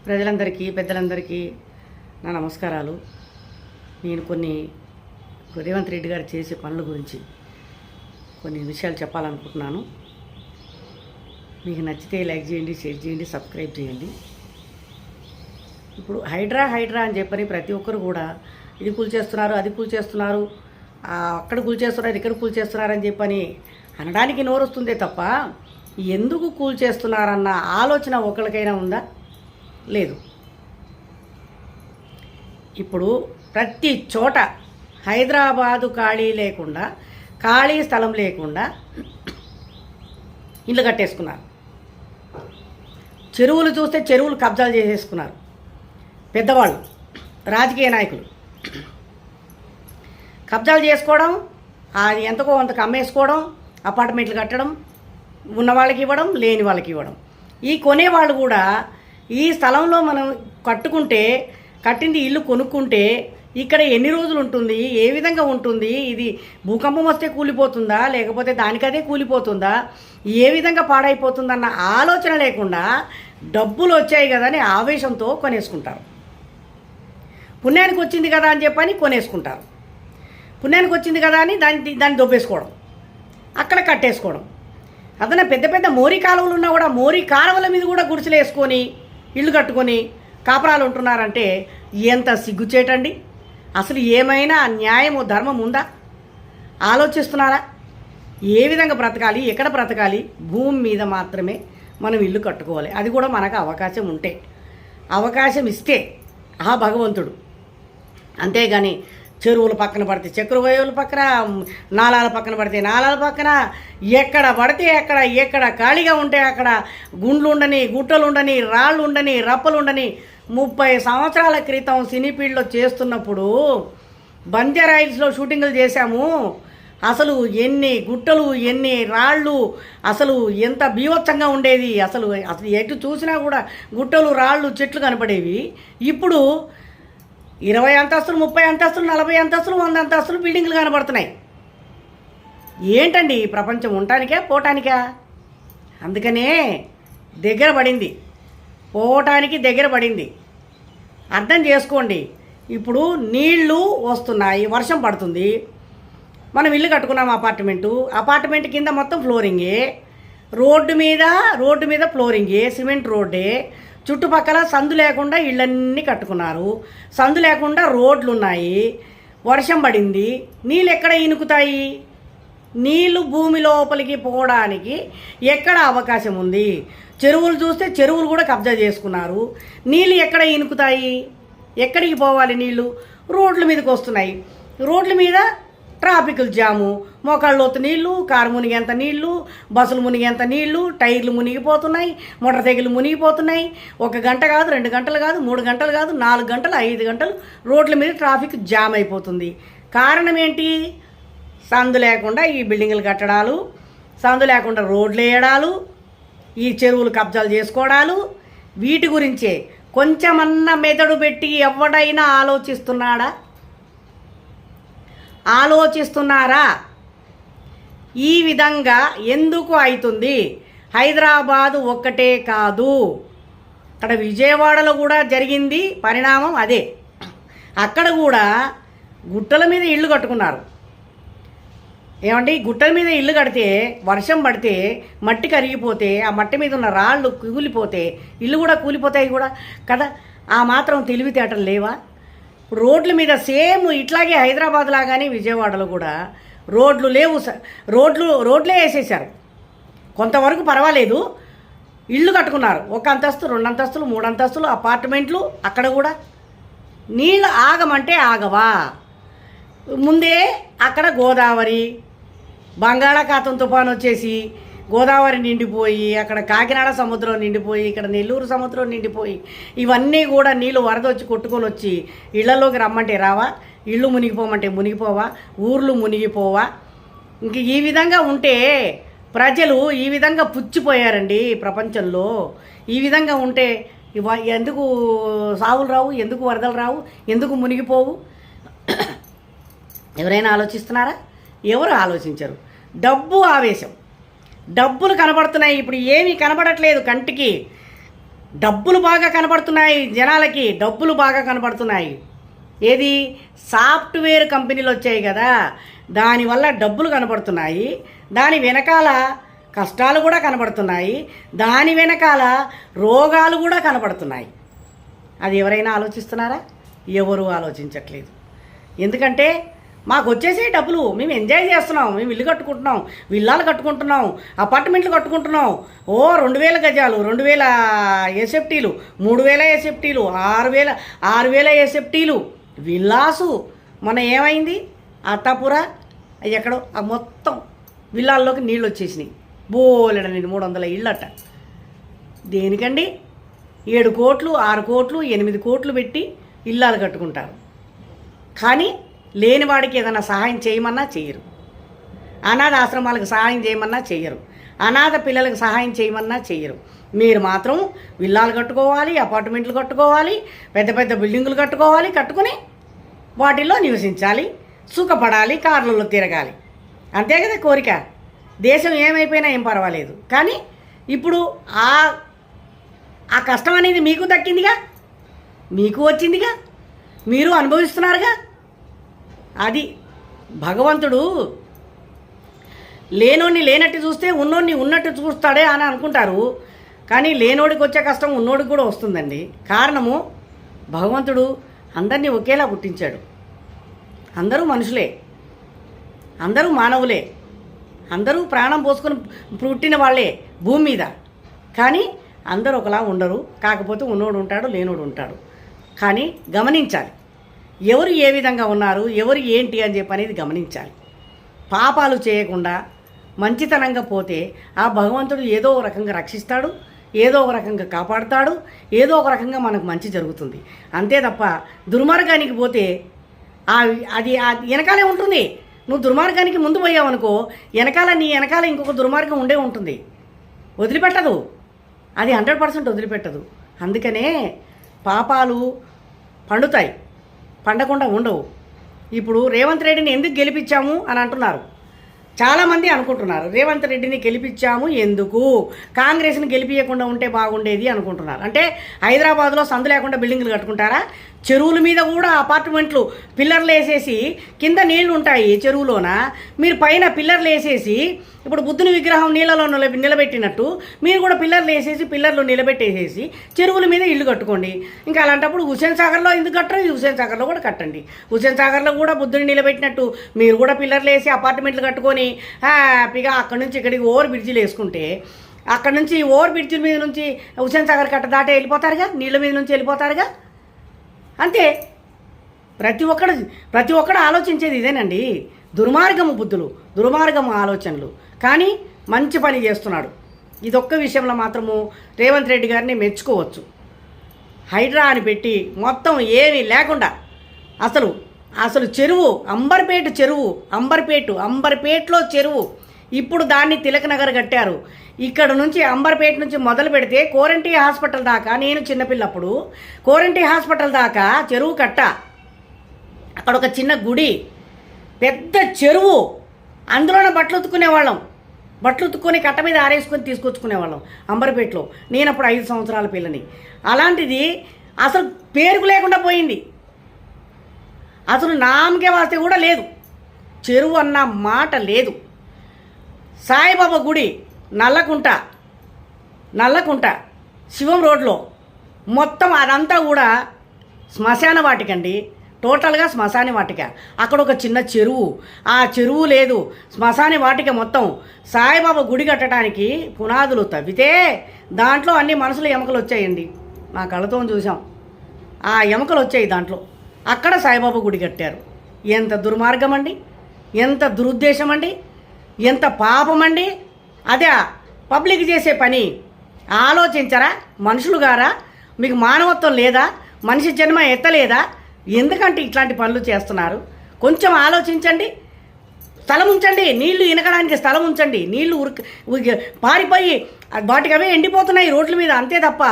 ప్రజలందరికీ పెద్దలందరికీ నా నమస్కారాలు. నేను కొన్ని రేవంత్ రెడ్డి గారు చేసే పనుల గురించి కొన్ని విషయాలు చెప్పాలనుకుంటున్నాను. మీకు నచ్చితే లైక్ చేయండి, షేర్ చేయండి, సబ్స్క్రైబ్ చేయండి. ఇప్పుడు హైడ్రా అని చెప్పని ప్రతి ఒక్కరు కూడా ఇది కూల్చేస్తున్నారు, అది కూల్చేస్తున్నారు, అక్కడ కూల్చేస్తున్నారు, ఇక్కడ కూల్చేస్తున్నారు అని చెప్పని అనడానికి నోరు వస్తుందే తప్ప ఎందుకు కూల్చేస్తున్నారన్న ఆలోచన ఒకరికైనా ఉందా? లేదు. ఇప్పుడు ప్రతి చోట హైదరాబాదు ఖాళీ స్థలం లేకుండా ఇల్లు కట్టేసుకున్నారు. చెరువులు చూస్తే చెరువులు కబ్జాలు చేసేసుకున్నారు. పెద్దవాళ్ళు, రాజకీయ నాయకులు కబ్జాలు చేసుకోవడం, అది ఎంతకో అంతకు అమ్మేసుకోవడం, అపార్ట్మెంట్లు కట్టడం, ఉన్న వాళ్ళకి ఇవ్వడం, లేని వాళ్ళకి ఇవ్వడం. ఈ కొనేవాళ్ళు కూడా ఈ స్థలంలో మనం కట్టింది ఇల్లు కొనుక్కుంటే ఇక్కడ ఎన్ని రోజులు ఉంటుంది, ఏ విధంగా ఉంటుంది, ఇది భూకంపం వస్తే కూలిపోతుందా లేకపోతే దానికదే కూలిపోతుందా, ఏ విధంగా పాడైపోతుందన్న ఆలోచన లేకుండా డబ్బులు వచ్చాయి కదా అని ఆవేశంతో కొనేసుకుంటారు. పుణ్యానికి వచ్చింది కదా అని చెప్పని కొనేసుకుంటారు. పుణ్యానికి వచ్చింది కదా అని దాన్ని దొబ్బేసుకోవడం, అక్కడ కట్టేసుకోవడం. అదన పెద్ద పెద్ద మోరీ కాలువలు ఉన్నా కూడా మోరీ కాలువల మీద కూడా గుడిసెలు వేసుకొని ఇల్లు కట్టుకొని కాపురాలు ఉంటున్నారంటే ఎంత సిగ్గుచేటండి. అసలు ఏమైనా న్యాయము ధర్మం ఉందా? ఆలోచిస్తున్నారా? ఏ విధంగా బ్రతకాలి, ఎక్కడ బ్రతకాలి? భూమి మీద మాత్రమే మనం ఇల్లు కట్టుకోవాలి. అది కూడా మనకు అవకాశం ఉంటే, అవకాశం ఇస్తే ఆ భగవంతుడు. అంతేగాని చెరువుల పక్కన పడితే చక్రవాయువుల పక్కన, నాలాల పక్కన పడితే నాలాల పక్కన, ఎక్కడ పడితే ఎక్కడ ఖాళీగా ఉంటే అక్కడ గుండ్లు ఉండని, గుట్టలు ఉండని, రాళ్ళు ఉండని, రప్పలు ఉండని. 30 సంవత్సరాల క్రితం సినీ ఫీల్డ్లో చేస్తున్నప్పుడు బంజారాయిల్స్లో షూటింగులు చేశాము. అసలు ఎన్ని గుట్టలు, ఎన్ని రాళ్ళు, అసలు ఎంత బీభత్సంగా ఉండేది. అసలు ఎటు చూసినా కూడా గుట్టలు, రాళ్ళు, చెట్లు కనపడేవి. ఇప్పుడు 20 అంతస్తులు, 30 అంతస్తులు, 40 అంతస్తులు, 100 అంతస్తులు బిల్డింగ్లు కనబడుతున్నాయి. ఏంటండి ప్రపంచం? ఉండటానికా పోవటానికా? అందుకనే దగ్గర పడింది, పోవటానికి దగ్గర పడింది. అర్థం చేసుకోండి. ఇప్పుడు నీళ్లు వస్తున్నాయి, వర్షం పడుతుంది, మనం ఇల్లు కట్టుకున్నాం. అపార్ట్మెంట్ కింద మొత్తం ఫ్లోరింగే, రోడ్డు మీద ఫ్లోరింగే, సిమెంట్ రోడ్డే. చుట్టుపక్కల సందు లేకుండా ఇళ్ళన్నీ కట్టుకున్నారు, సందు లేకుండా రోడ్లు ఉన్నాయి. వర్షం పడింది, నీళ్ళు ఎక్కడ ఇనుకుతాయి? నీళ్ళు భూమి లోపలికి పోవడానికి ఎక్కడ అవకాశం ఉంది? చెరువులు చూస్తే చెరువులు కూడా కబ్జా చేసుకున్నారు. నీళ్ళు ఎక్కడ ఇనుకుతాయి? ఎక్కడికి పోవాలి నీళ్ళు? రోడ్ల మీదకి వస్తున్నాయి. రోడ్ల మీద ట్రాఫిక్లు జాము, మోకాళ్ళలోతు నీళ్ళు, కారు మునిగేంత నీళ్ళు, బస్సులు మునిగేంత నీళ్ళు, టైర్లు మునిగిపోతున్నాయి, మోటార్ సైకిళ్ళు మునిగిపోతున్నాయి. 1 గంట కాదు, 2 గంటలు కాదు, 3 గంటలు కాదు, 4 గంటలు, 5 గంటలు రోడ్ల మీద ట్రాఫిక్ జామ్ అయిపోతుంది. కారణం ఏంటి? సందు లేకుండా ఈ బిల్డింగులు కట్టడాలు, సందు లేకుండా రోడ్లు వేయడాలు, ఈ చెరువులు కబ్జాలు చేసుకోవడాలు. వీటి గురించే కొంచెమన్నా మెదడు పెట్టి ఎవడైనా ఆలోచిస్తున్నారా? ఈ విధంగా ఎందుకు అవుతుంది? హైదరాబాదు ఒక్కటే కాదు, అక్కడ విజయవాడలో కూడా జరిగింది పరిణామం అదే. అక్కడ కూడా గుట్టల మీద ఇల్లు కట్టుకున్నారు. ఏమంటే గుట్టల మీద ఇల్లు కడితే వర్షం పడితే మట్టి కరిగిపోతే ఆ మట్టి మీద ఉన్న రాళ్ళు కూలిపోతే ఇల్లు కూడా కూలిపోతాయి కూడా కదా. ఆ మాత్రం తెలివితేటలు లేవా? రోడ్ల మీద సేమ్ ఇట్లాగే హైదరాబాద్ లాగానే విజయవాడలో కూడా రోడ్లు లేవు. రోడ్లే వేసేసారు. కొంతవరకు పర్వాలేదు, ఇళ్ళు కట్టుకున్నారు. 1 అంతస్తు, 2 అంతస్తులు, 3 అంతస్తులు అపార్ట్మెంట్లు. అక్కడ కూడా నీళ్ళు ఆగమంటే ఆగవా? ముందే అక్కడ గోదావరి, బంగాళాఖాతం తుఫాను వచ్చేసి గోదావరి నిండిపోయి, అక్కడ కాకినాడ సముద్రం నిండిపోయి, ఇక్కడ నెల్లూరు సముద్రం నిండిపోయి, ఇవన్నీ కూడా నీళ్ళు వరద వచ్చి కొట్టుకొని వచ్చి ఇళ్లలోకి రమ్మంటే రావా? ఇళ్ళు మునిగిపోమంటే మునిగిపోవా? ఊర్లు మునిగిపోవా? ఇంక ఈ విధంగా ఉంటే ప్రజలు ఈ విధంగా పుచ్చిపోయారండి ప్రపంచంలో. ఈ విధంగా ఉంటే ఎందుకు సావులు రావు? ఎందుకు వరదలు రావు? ఎందుకు మునిగిపోవు? ఎవరైనా ఆలోచిస్తున్నారా? ఎవరు ఆలోచించరు. డబ్బు ఆవేశం, డబ్బులు కనబడుతున్నాయి. ఇప్పుడు ఏమీ కనబడట్లేదు కంటికి. డబ్బులు బాగా కనబడుతున్నాయి జనాలకి, డబ్బులు బాగా కనబడుతున్నాయి. ఏది సాఫ్ట్వేర్ కంపెనీలు వచ్చాయి కదా, దానివల్ల డబ్బులు కనబడుతున్నాయి. దాని వెనకాల కష్టాలు కూడా కనబడుతున్నాయి. దాని వెనకాల రోగాలు కూడా కనబడుతున్నాయి. అది ఎవరైనా ఆలోచిస్తున్నారా? ఎవరు ఆలోచించట్లేదు. ఎందుకంటే మాకు వచ్చేసే డబ్బులు, మేము ఎంజాయ్ చేస్తున్నాం, మేము ఇల్లు కట్టుకుంటున్నాం, విల్లాలు కట్టుకుంటున్నాం, అపార్ట్మెంట్లు కట్టుకుంటున్నాం. 2000 గజాలు, 2000 ఎసెప్టీలు, 3000 ఎసెప్టీలు, 6000 ఎసెప్టీలు, విల్లాసు. మన ఏమైంది అత్తాపుర ఎక్కడో ఆ మొత్తం విల్లాల్లోకి నీళ్ళు వచ్చేసినాయి. బోలెడని 300 ఇళ్ళట. దేనికండి? 7 కోట్లు, 6 కోట్లు, 8 కోట్లు పెట్టి ఇల్లాలు కట్టుకుంటారు. కానీ లేనివాడికి ఏదైనా సహాయం చేయమన్నా చేయరు. అనాథ ఆశ్రమాలకు సహాయం చేయమన్నా చేయరు. అనాథ పిల్లలకు సహాయం చేయమన్నా చేయరు. మీరు మాత్రం విల్లాలు కట్టుకోవాలి, అపార్ట్మెంట్లు కట్టుకోవాలి, పెద్ద పెద్ద బిల్డింగులు కట్టుకోవాలి, కట్టుకుని వాటిల్లో నివసించాలి, సుఖపడాలి, కార్లలో తిరగాలి. అంతే కదా కోరిక. దేశం ఏమైపోయినా ఏం పర్వాలేదు. కానీ ఇప్పుడు ఆ కష్టం అనేది మీకు దక్కిందిగా, మీకు వచ్చిందిగా, మీరు అనుభవిస్తున్నారుగా. అది భగవంతుడు లేనోడిని లేనట్టు చూస్తే ఉన్నోడిని ఉన్నట్టు చూస్తాడే అని అనుకుంటారు. కానీ లేనోడికి వచ్చే కష్టం ఉన్నోడికి కూడా వస్తుందండి. కారణము భగవంతుడు అందరినీ ఒకేలా పుట్టించాడు. అందరూ మనుషులే, అందరూ మానవులే, అందరూ ప్రాణం పోసుకొని పుట్టిన వాళ్ళే భూమి మీద. కానీ అందరూ ఒకలా ఉండరు. కాకపోతే ఉన్నోడు ఉంటాడు, లేనోడు ఉంటాడు. కానీ గమనించాలి, ఎవరు ఏ విధంగా ఉన్నారు, ఎవరు ఏంటి అని చెప్పి అనేది గమనించాలి. పాపాలు చేయకుండా మంచితనంగా పోతే ఆ భగవంతుడు ఏదో ఒక రకంగా రక్షిస్తాడు, ఏదో ఒక రకంగా కాపాడుతాడు, ఏదో ఒక రకంగా మనకు మంచి జరుగుతుంది. అంతే తప్ప దుర్మార్గానికి పోతే అది వెనకాలే ఉంటుంది. నువ్వు దుర్మార్గానికి ముందు పోయావనుకో, నీ వెనకాల ఇంకొక దుర్మార్గం ఉండే ఉంటుంది. వదిలిపెట్టదు, అది 100% వదిలిపెట్టదు. అందుకనే పాపాలు పండుతాయి, పండకుండా ఉండవు. ఇప్పుడు రేవంత్ రెడ్డిని ఎందుకు గెలిపించాము అని అంటున్నారు. చాలామంది అనుకుంటున్నారు రేవంత్ రెడ్డిని గెలిపించాము ఎందుకు, కాంగ్రెస్ని గెలిపించకుండా ఉంటే బాగుండేది అనుకుంటున్నారు. అంటే హైదరాబాద్లో సందు లేకుండా బిల్డింగ్లు కట్టుకుంటారా? చెరువుల మీద కూడా అపార్ట్మెంట్లు పిల్లర్లు వేసేసి కింద నీళ్లు ఉంటాయి చెరువులోన, మీరు పైన పిల్లర్లు వేసేసి ఇప్పుడు బుద్ధుని విగ్రహం నీళ్ళలో నిలబెట్టినట్టు మీరు కూడా పిల్లర్లు వేసేసి పిల్లర్లు నిలబెట్టేసేసి చెరువుల మీద ఇల్లు కట్టుకోండి. ఇంకా అలాంటప్పుడు హుస్సేన్ సాగర్లో ఎందుకు కట్టరు? హుస్సేన్ సాగర్లో కూడా కట్టండి. హుస్సేన్ సాగర్లో కూడా బుద్ధుని నిలబెట్టినట్టు మీరు కూడా పిల్లర్లు వేసి అపార్ట్మెంట్లు కట్టుకొని హ్యాపీగా అక్కడి నుంచి ఇక్కడికి ఓవర్ బ్రిడ్జిలు వేసుకుంటే, అక్కడ నుంచి ఓవర్ బ్రిడ్జిల మీద నుంచి హుస్సేన్ సాగర్ కట్ట దాటే వెళ్ళిపోతారుగా, నీళ్ళ మీద నుంచి వెళ్ళిపోతారుగా. అంతే. ప్రతి ఒక్కడు ఆలోచించేది ఇదేనండి. దుర్మార్గము బుద్ధులు, దుర్మార్గము ఆలోచనలు. కానీ మంచి పని చేస్తున్నాడు. ఇదొక్క విషయంలో మాత్రము రేవంత్ రెడ్డి గారిని మెచ్చుకోవచ్చు. హైడ్రా అని పెట్టి మొత్తం ఏమీ లేకుండా అసలు చెరువు అంబర్పేటలో చెరువు ఇప్పుడు దాన్ని తిలక్ నగర్ కట్టారు. ఇక్కడ నుంచి అంబర్పేట నుంచి మొదలు పెడితే కోరంటీ హాస్పిటల్ దాకా, నేను చిన్నపిల్లప్పుడు కోరంటీ హాస్పిటల్ దాకా చెరువు కట్ట. అక్కడ ఒక చిన్న గుడి, పెద్ద చెరువు, అందులోనే బట్టలు ఉతుక్కుని కట్ట మీద ఆరేసుకొని తీసుకొచ్చుకునేవాళ్ళం అంబర్పేటలో. నేను అప్పుడు 5 సంవత్సరాల పిల్లని. అలాంటిది అసలు పేరుకు లేకుండా పోయింది. అసలు నామకే వాస్తే కూడా లేదు, చెరువు అన్న మాట లేదు. సాయిబాబా గుడి నల్లకుంట శివం రోడ్లో మొత్తం అదంతా కూడా శ్మశాన వాటికండి. టోటల్గా శ్మశాన వాటిక. అక్కడ ఒక చిన్న చెరువు, ఆ చెరువు లేదు, శ్మశాన వాటిక మొత్తం. సాయిబాబా గుడి కట్టడానికి పునాదులు తవ్వితే దాంట్లో అన్ని మనుషుల ఎముకలు వచ్చాయండి. మా కళ్ళతో చూసాం, ఆ ఎముకలు వచ్చాయి దాంట్లో. అక్కడ సాయిబాబా గుడి కట్టారు. ఎంత దుర్మార్గం అండి, ఎంత దురుద్దేశం అండి, ఎంత పాపం అండి. అదే పబ్లిక్ చేసే పని. ఆలోచించరా మనుషులు గారా? మీకు మానవత్వం లేదా? మనిషి జన్మ ఎత్తలేదా? ఎందుకంటే ఇట్లాంటి పనులు చేస్తున్నారు? కొంచెం ఆలోచించండి. స్థలం ఉంచండి, నీళ్లు ఇనకడానికి స్థలం ఉంచండి. నీళ్లు పారిపోయి వాటికి అవే ఎండిపోతున్నాయి రోడ్ల మీద. అంతే తప్ప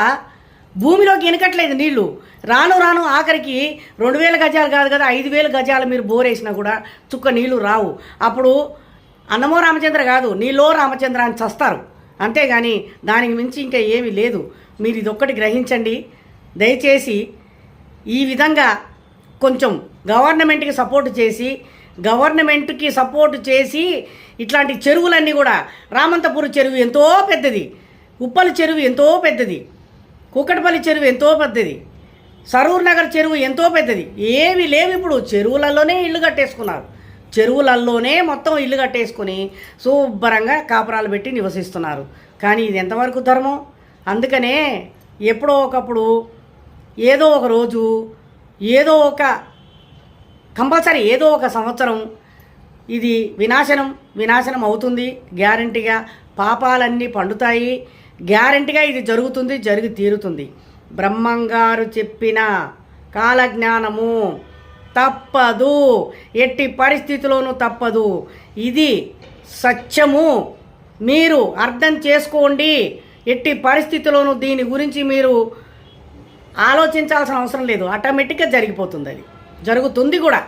భూమిలోకి ఇనకట్లేదు నీళ్లు. రాను ఆఖరికి 2000 గజాలు కాదు కదా, 5000 గజాలు మీరు బోరేసినా కూడా చుక్క నీళ్లు రావు. అప్పుడు అన్నమో రామచంద్ర కాదు, నీలో రామచంద్ర అని చస్తారు. అంతేగాని దానికి మించి ఇంకా ఏమీ లేదు. మీరు ఇదొక్కటి గ్రహించండి. దయచేసి ఈ విధంగా కొంచెం గవర్నమెంట్కి సపోర్ట్ చేసి ఇట్లాంటి చెరువులన్నీ కూడా, రామంతపురం చెరువు ఎంతో పెద్దది, ఉప్పల్ చెరువు ఎంతో పెద్దది, కూకట్పల్లి చెరువు ఎంతో పెద్దది, సరూర్ నగర్ చెరువు ఎంతో పెద్దది. ఏవి లేవు ఇప్పుడు. చెరువులలోనే ఇల్లు కట్టేసుకున్నారు. చెరువులలోనే మొత్తం ఇల్లు కట్టేసుకుని శుభ్రంగా కాపురాలు పెట్టి నివసిస్తున్నారు. కానీ ఇది ఎంతవరకు ధర్మం? అందుకనే ఎప్పుడో ఒకప్పుడు ఏదో ఒక రోజు కంపల్సరీ ఏదో ఒక సంవత్సరం ఇది వినాశనం అవుతుంది. గ్యారంటీగా పాపాలన్నీ పండుతాయి. గ్యారంటీగా ఇది జరిగి తీరుతుంది. బ్రహ్మంగారు చెప్పిన కాలజ్ఞానము తప్పదు, ఎట్టి పరిస్థితిలోనూ తప్పదు. ఇది సత్యము. మీరు అర్థం చేసుకోండి. ఎట్టి పరిస్థితిలోనూ దీని గురించి మీరు ఆలోచించాల్సిన అవసరం లేదు. ఆటోమేటిక్గా జరిగిపోతుంది. అది జరుగుతుంది కూడా.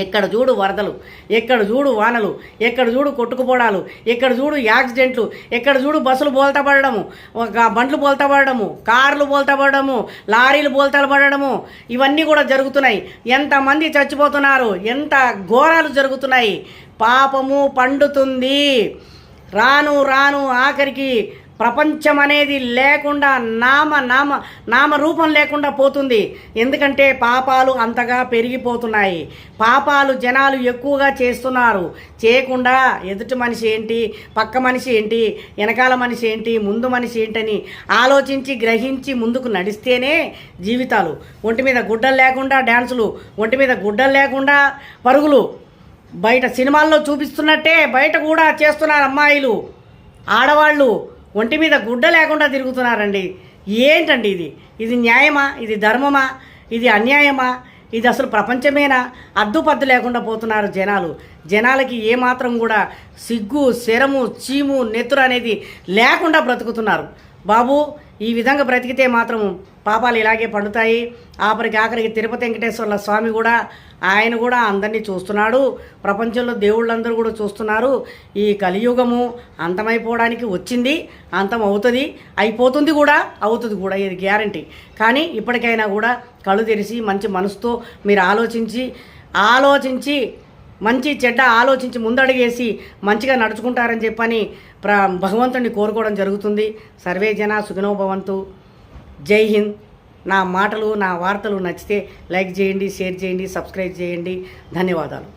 ఎక్కడ చూడు వరదలు, ఎక్కడ చూడు వానలు, ఎక్కడ చూడు కొట్టుకుపోవడాలు, ఎక్కడ చూడు యాక్సిడెంట్లు, ఎక్కడ చూడు బస్సులు బోల్తా పడడము, బండ్లు బోల్తా పడడము, కార్లు బోల్తా పడడము, లారీలు బోల్తాలు పడడము, ఇవన్నీ కూడా జరుగుతున్నాయి. ఎంతమంది చచ్చిపోతున్నారు, ఎంత ఘోరాలు జరుగుతున్నాయి. పాపము పండుతుంది. రాను ఆఖరికి ప్రపంచం అనేది లేకుండా నామరూపం లేకుండా పోతుంది. ఎందుకంటే పాపాలు అంతగా పెరిగిపోతున్నాయి. పాపాలు జనాలు ఎక్కువగా చేస్తున్నారు. చేయకుండా ఎదుటి మనిషి ఏంటి, పక్క మనిషి ఏంటి, వెనకాల మనిషి ఏంటి, ముందు మనిషి ఏంటని ఆలోచించి గ్రహించి ముందుకు నడిస్తేనే జీవితాలు. ఒంటి మీద గుడ్డలు లేకుండా డ్యాన్సులు, ఒంటి మీద గుడ్డలు లేకుండా పరుగులు, బయట సినిమాల్లో చూపిస్తున్నట్టే బయట కూడా చేస్తున్నారు అమ్మాయిలు, ఆడవాళ్ళు ఒంటి మీద గుడ్డ లేకుండా తిరుగుతున్నారండి. ఏంటండి ఇది న్యాయమా? ఇది ధర్మమా? ఇది అన్యాయమా? ఇది అసలు ప్రపంచమేనా? అద్దుపద్దు లేకుండా పోతున్నారు జనాలకి ఏమాత్రం కూడా సిగ్గు, శరము, చీము, నెత్తురు అనేది లేకుండా బ్రతుకుతున్నారు. బాబు, ఈ విధంగా బ్రతికితే మాత్రం పాపాలు ఇలాగే పండుతాయి. ఆఖరికి తిరుపతి వెంకటేశ్వర్ల స్వామి కూడా, ఆయన కూడా అందరినీ చూస్తున్నాడు. ప్రపంచంలో దేవుళ్ళందరూ కూడా చూస్తున్నారు. ఈ కలియుగము అంతమైపోవడానికి వచ్చింది, అంతం అవుతుంది, అయిపోతుంది కూడా, అవుతుంది కూడా, ఇది గ్యారంటీ. కానీ ఇప్పటికైనా కూడా కళ్ళు తెరిచి మంచి మనసుతో మీరు ఆలోచించి మంచి చెడ్డ ఆలోచించి ముందడుగేసి మంచిగా నడుచుకుంటారని చెప్పని భగవంతుడిని కోరుకోవడం జరుగుతుంది. సర్వే జన సుఖినో భవంతు. జై హింద్. నా మాటలు, నా వార్తలు నచ్చితే లైక్ చేయండి, షేర్ చేయండి, సబ్స్క్రైబ్ చేయండి. ధన్యవాదాలు.